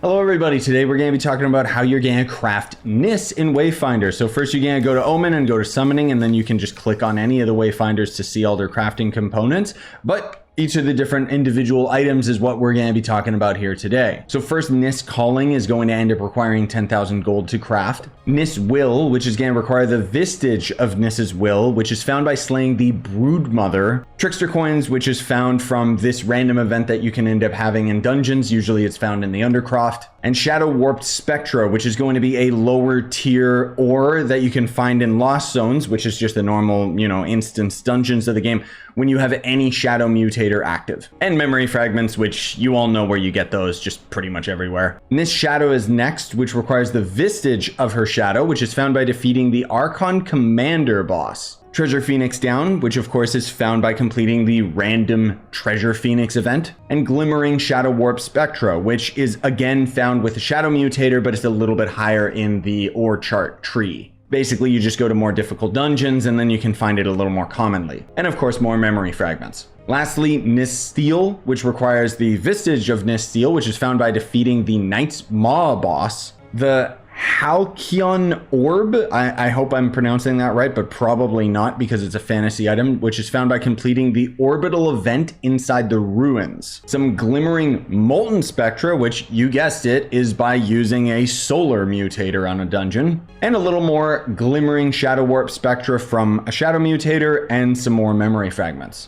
Hello everybody, today we're going to be talking about how you're going to craft Niss in Wayfinder. So first you're going to go to Omen and go to Summoning, and then you can just click on any of the Wayfinders to see all their crafting components. But each of the different individual items is what we're going to be talking about here today. So first, Niss Calling is going to end up requiring 10,000 gold to craft. Niss Will, which is going to require the Vestige of Niss's Will, which is found by slaying the Broodmother. Trickster Coins, which is found from this random event that you can end up having in dungeons. Usually it's found in the Undercroft. And Shadow Warped Spectra, which is going to be a lower tier ore that you can find in Lost Zones, which is just the normal, instance dungeons of the game when you have any Shadow Mutator active. And Memory Fragments, which you all know where you get those, just pretty much everywhere. Niss Shadow is next, which requires the Vestige of her Shadow, which is found by defeating the Archon Commander boss. Treasure Phoenix Down, which of course is found by completing the random Treasure Phoenix event. And Glimmering Shadow Warp Spectra, which is again found with the Shadow Mutator, but it's a little bit higher in the ore chart tree. Basically, you just go to more difficult dungeons and then you can find it a little more commonly. And of course, more memory fragments. Lastly, Niss Steel, which requires the Vestige of Niss Steel, which is found by defeating the Knight's Maw boss. The Halcyon Orb, I hope I'm pronouncing that right, but probably not because it's a fantasy item, which is found by completing the orbital event inside the ruins. Some Glimmering Molten Spectra, which you guessed it, is by using a solar mutator on a dungeon. And a little more Glimmering Shadow Warp Spectra from a Shadow Mutator and some more memory fragments.